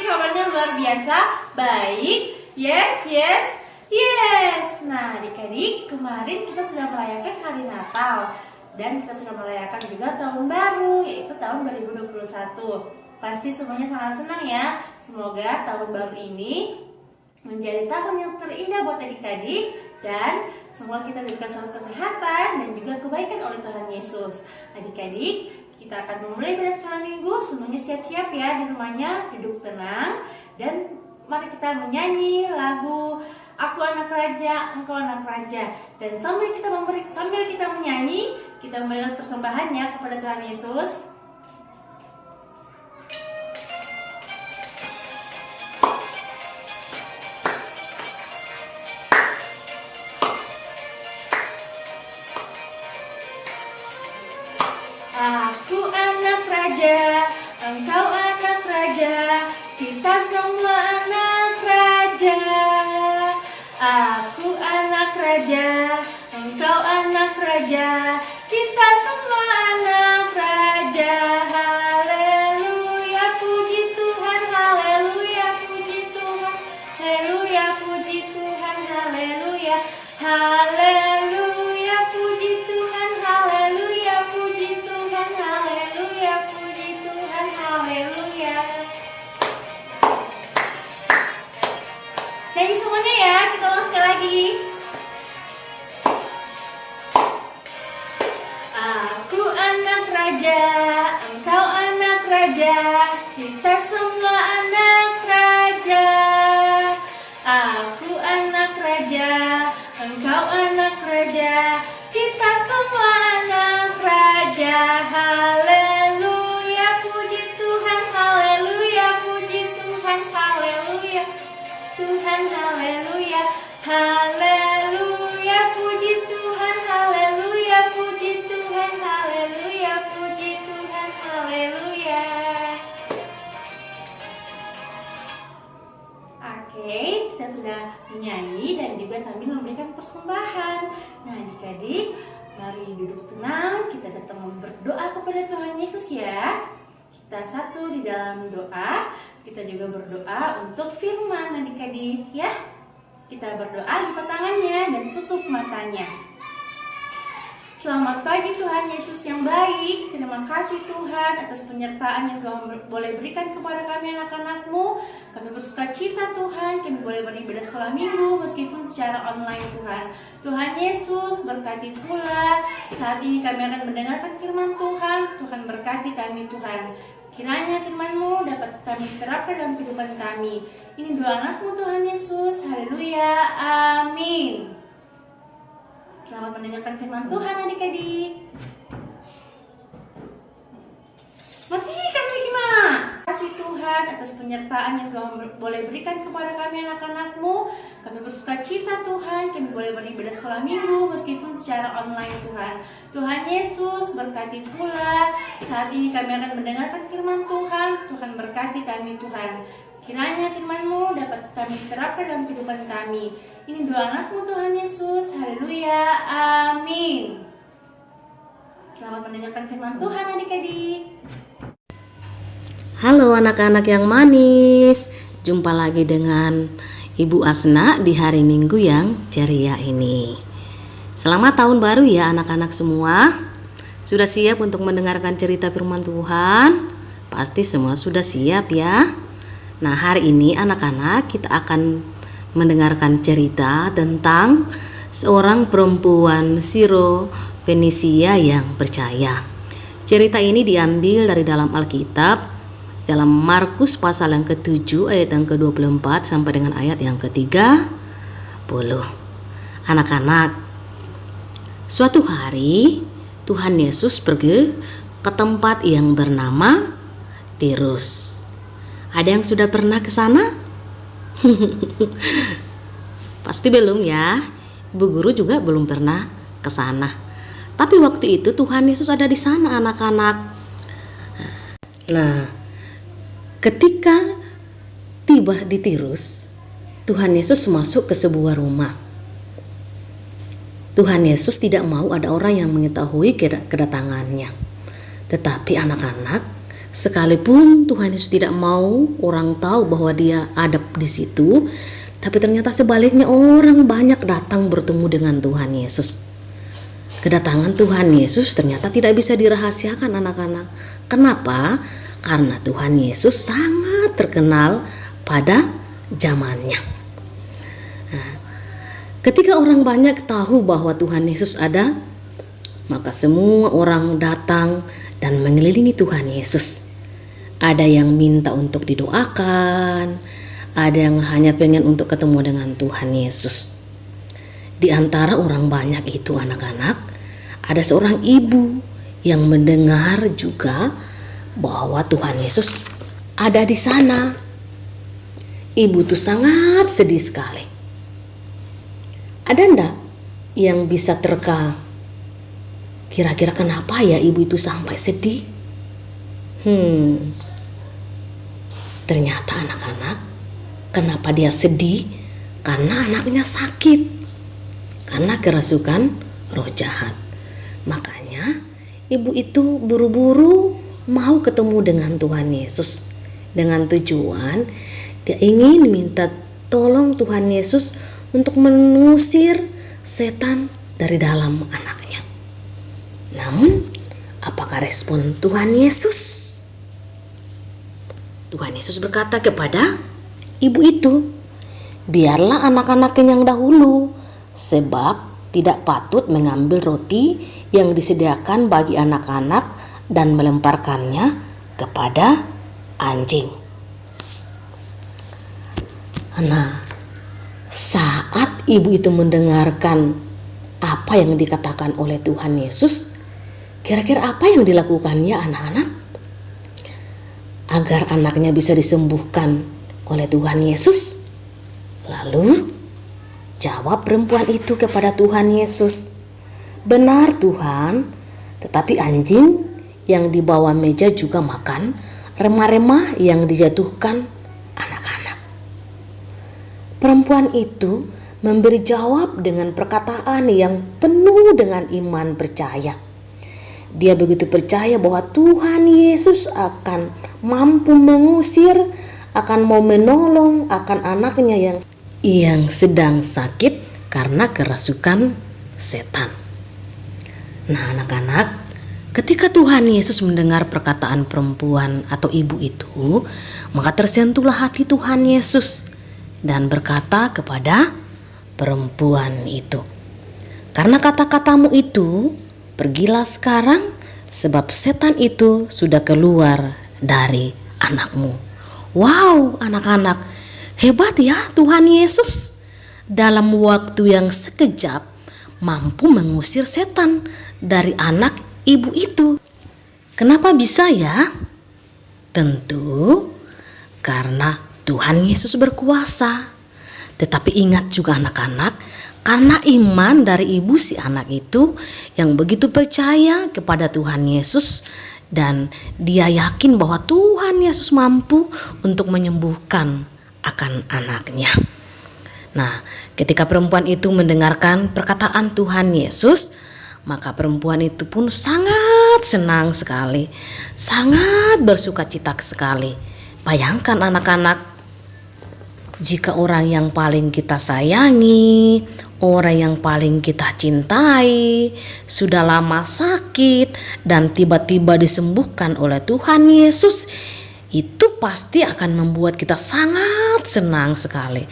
pasti kabarnya luar biasa, baik, yes, yes, yes. Nah, adik-adik, kemarin kita sudah merayakan hari Natal dan kita sudah merayakan juga tahun baru, yaitu tahun 2021. Pasti semuanya sangat senang ya. Semoga tahun baru ini menjadi tahun yang terindah buat adik-adik dan semoga kita diberikan selalu kesehatan dan juga kebaikan oleh Tuhan Yesus. Adik-adik, kita akan memulai pada sekolah minggu. Semuanya siap-siap ya di rumahnya, duduk tenang dan mari kita menyanyi lagu Aku Anak Raja, Engkau Anak Raja. Dan sambil kita menyanyi, kita memberikan persembahannya kepada Tuhan Yesus. Aku anak raja, engkau anak raja, kita semua anak raja. Aku anak raja, engkau anak raja, kita semua anak raja. Haleluya, puji Tuhan, haleluya, puji Tuhan, haleluya, puji Tuhan, haleluya, haleluya, puji Tuhan, haleluya, puji Tuhan, haleluya, puji Tuhan, haleluya. Nyanyi semuanya ya, kita ulang sekali lagi. Aku anak raja, engkau anak raja, kita semua anak raja. Aku anak raja, engkau anak raja, kita semua anak raja. Haleluya, puji Tuhan, haleluya, puji Tuhan, haleluya, Tuhan, haleluya, haleluya, puji Tuhan, haleluya, puji Tuhan, haleluya, puji Tuhan, haleluya. Oke, kita sudah menyanyi dan juga sambil memberikan persembahan. Nah, adik-adik, mari duduk tenang, kita datang berdoa kepada Tuhan Yesus ya. Kita satu di dalam doa, kita juga berdoa untuk firman adik-adik ya. Kita berdoa, lipat tangannya dan tutup matanya. Selamat pagi Tuhan Yesus yang baik. Terima kasih Tuhan atas penyertaan yang Tuhan boleh berikan kepada kami anak-anak-Mu. Kami bersuka cita Tuhan, kami boleh beribadah sekolah minggu meskipun secara online Tuhan. Tuhan Yesus berkati pula. Saat ini kami akan mendengarkan firman Tuhan. Tuhan berkati kami Tuhan. Kiranya firman-Mu dapat kami terapkan dalam kehidupan kami. Ini doa anak-Mu Tuhan Yesus. Haleluya. Amin. Selamat mendengarkan firman Tuhan adik-adik. Mati kami gimana? Kasih Tuhan atas penyertaan yang Tuhan boleh berikan kepada kami anak-anak-Mu. Kami bersuka cita Tuhan, kami boleh beribadah sekolah minggu meskipun secara online Tuhan. Tuhan Yesus berkati pula. Saat ini kami akan mendengarkan firman Tuhan. Tuhan berkati kami Tuhan. Kiranya firman-Mu dapat kami terapkan dalam kehidupan kami. Ini doa anak-Mu Tuhan Yesus. Haleluya. Amin. Selamat mendengarkan firman Tuhan adik-adik. Halo anak-anak yang manis. Jumpa lagi dengan Ibu Asna di hari Minggu yang ceria ini. Selamat tahun baru ya anak-anak semua. Sudah siap untuk mendengarkan cerita firman Tuhan? Pasti semua sudah siap ya. Nah, hari ini anak-anak kita akan mendengarkan cerita tentang seorang perempuan Siro Fenisia yang percaya. Cerita ini diambil dari dalam Alkitab, dalam Markus pasal yang ke-7 ayat yang ke-24 sampai dengan ayat yang ke-30. Anak-anak, suatu hari Tuhan Yesus pergi ke tempat yang bernama Tirus. Ada yang sudah pernah ke sana? Pasti belum ya. Ibu guru juga belum pernah ke sana. Tapi waktu itu Tuhan Yesus ada di sana anak-anak. Nah, ketika tiba di Tirus, Tuhan Yesus masuk ke sebuah rumah. Tuhan Yesus tidak mau ada orang yang mengetahui kedatangannya. Tetapi anak-anak, Sekalipun Tuhan Yesus tidak mau orang tahu bahwa dia ada di situ, tapi ternyata sebaliknya orang banyak datang bertemu dengan Tuhan Yesus. Kedatangan Tuhan Yesus ternyata tidak bisa dirahasiakan anak-anak. Kenapa? Karena Tuhan Yesus sangat terkenal pada zamannya. Nah, ketika orang banyak tahu bahwa Tuhan Yesus ada, maka semua orang datang dan mengelilingi Tuhan Yesus. Ada yang minta untuk didoakan, ada yang hanya pengen untuk ketemu dengan Tuhan Yesus. Di antara orang banyak itu anak-anak, ada seorang ibu yang mendengar juga bahwa Tuhan Yesus ada di sana. Ibu itu sangat sedih sekali. Ada enggak yang bisa terka? Kira-kira kenapa ya ibu itu sampai sedih? Ternyata anak-anak, kenapa dia sedih? Karena anaknya sakit, karena kerasukan roh jahat. Makanya ibu itu buru-buru mau ketemu dengan Tuhan Yesus dengan tujuan dia ingin minta tolong Tuhan Yesus untuk mengusir setan dari dalam anaknya. Namun, apakah respon Tuhan Yesus? Tuhan Yesus berkata kepada ibu itu, "Biarlah anak-anak kenyang dahulu, sebab tidak patut mengambil roti yang disediakan bagi anak-anak dan melemparkannya kepada anjing." Nah, saat ibu itu mendengarkan apa yang dikatakan oleh Tuhan Yesus, kira-kira apa yang dilakukannya anak-anak agar anaknya bisa disembuhkan oleh Tuhan Yesus? Lalu jawab perempuan itu kepada Tuhan Yesus, "Benar Tuhan, tetapi anjing yang di bawah meja juga makan remah-remah yang dijatuhkan anak-anak." Perempuan itu memberi jawab dengan perkataan yang penuh dengan iman percaya. Dia begitu percaya bahwa Tuhan Yesus akan mampu mengusir, akan mau menolong akan anaknya yang sedang sakit karena kerasukan setan. Nah anak-anak, ketika Tuhan Yesus mendengar perkataan perempuan atau ibu itu, maka tersentuhlah hati Tuhan Yesus dan berkata kepada perempuan itu, "Karena kata-katamu itu, pergilah sekarang, sebab setan itu sudah keluar dari anakmu." Wow, anak-anak, hebat ya Tuhan Yesus. Dalam waktu yang sekejap mampu mengusir setan dari anak ibu itu. Kenapa bisa ya? Tentu karena Tuhan Yesus berkuasa. Tetapi ingat juga anak-anak, karena iman dari ibu si anak itu yang begitu percaya kepada Tuhan Yesus dan dia yakin bahwa Tuhan Yesus mampu untuk menyembuhkan akan anaknya. Nah, ketika perempuan itu mendengarkan perkataan Tuhan Yesus, maka perempuan itu pun sangat senang sekali, sangat bersukacita sekali. Bayangkan anak-anak, jika orang yang paling kita sayangi, orang yang paling kita cintai, sudah lama sakit dan tiba-tiba disembuhkan oleh Tuhan Yesus, itu pasti akan membuat kita sangat senang sekali.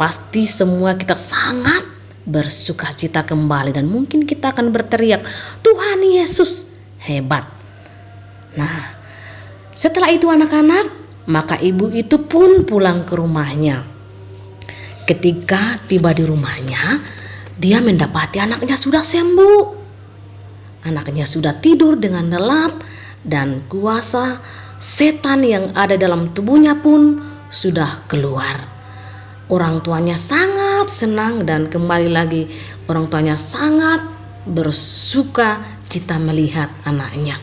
Pasti semua kita sangat bersukacita kembali dan mungkin kita akan berteriak, "Tuhan Yesus hebat." Nah, setelah itu anak-anak, maka ibu itu pun pulang ke rumahnya. Ketika tiba di rumahnya, dia mendapati anaknya sudah sembuh. Anaknya sudah tidur dengan lelap dan kuasa setan yang ada dalam tubuhnya pun sudah keluar. Orang tuanya sangat senang dan kembali lagi orang tuanya sangat bersuka cita melihat anaknya.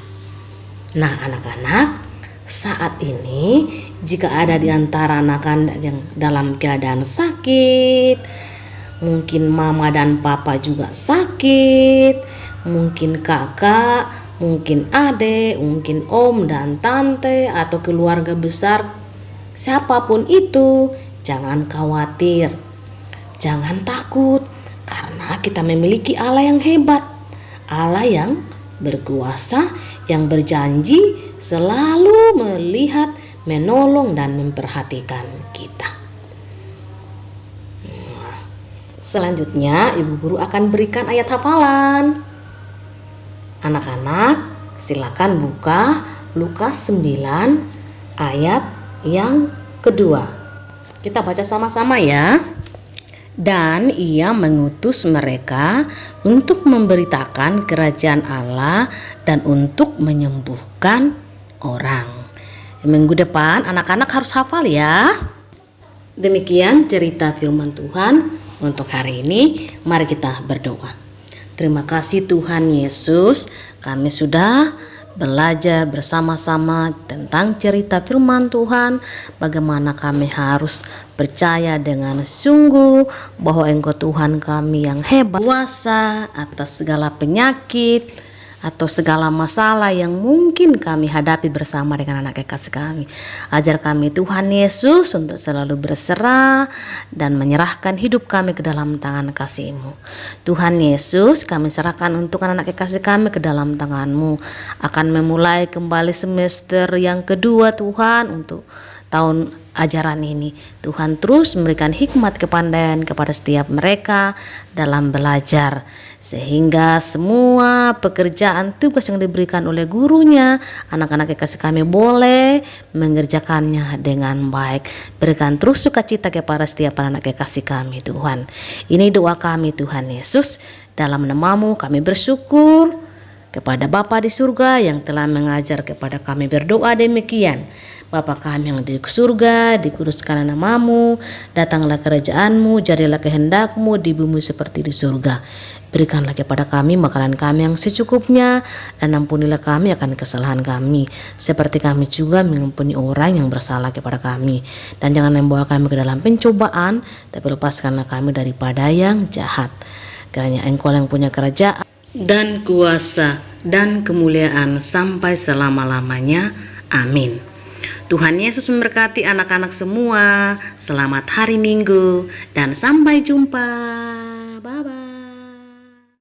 Nah anak-anak, saat ini jika ada di antara anak-anak yang dalam keadaan sakit, mungkin mama dan papa juga sakit, mungkin kakak, mungkin adik, mungkin om dan tante, atau keluarga besar, siapapun itu, jangan khawatir, jangan takut, karena kita memiliki Allah yang hebat, Allah yang berkuasa, yang berjanji selalu melihat, menolong, dan memperhatikan kita. Selanjutnya, Ibu Guru akan berikan ayat hafalan. Anak-anak, silakan buka Lukas 9 ayat yang kedua. Kita baca sama-sama ya. Dan ia mengutus mereka untuk memberitakan kerajaan Allah dan untuk menyembuhkan orang. Minggu depan anak-anak harus hafal ya. Demikian cerita firman Tuhan untuk hari ini. Mari kita berdoa. Terima kasih Tuhan Yesus, kami sudah belajar bersama-sama tentang cerita firman Tuhan, bagaimana kami harus percaya dengan sungguh bahwa Engkau Tuhan kami yang hebat, kuasa atas segala penyakit atau segala masalah yang mungkin kami hadapi bersama dengan anak kekasih kami. Ajar kami Tuhan Yesus untuk selalu berserah dan menyerahkan hidup kami ke dalam tangan kasih-Mu. Tuhan Yesus, kami serahkan untuk anak kekasih kami ke dalam tangan-Mu. Akan memulai kembali semester yang kedua Tuhan untuk tahun ajaran ini. Tuhan terus memberikan hikmat kepandaian kepada setiap mereka dalam belajar, sehingga semua pekerjaan tugas yang diberikan oleh gurunya, anak-anak kekasih kami boleh mengerjakannya dengan baik. Berikan terus sukacita kepada setiap anak kekasih kami Tuhan. Ini doa kami Tuhan Yesus, dalam nama-Mu kami bersyukur kepada Bapa di surga yang telah mengajar kepada kami berdoa demikian. Bapa kami yang di surga, dikuduskanlah nama-Mu, datanglah kerajaan-Mu, jadilah kehendak-Mu di bumi seperti di surga. Berikanlah kepada kami makanan kami yang secukupnya, dan ampunilah kami akan kesalahan kami, seperti kami juga mengampuni orang yang bersalah kepada kami. Dan jangan membawa kami ke dalam pencobaan, tapi lepaskanlah kami daripada yang jahat. Kiranya Engkau yang punya kerajaan dan kuasa dan kemuliaan sampai selama-lamanya. Amin. Tuhan Yesus memberkati anak-anak semua. Selamat hari Minggu dan sampai jumpa.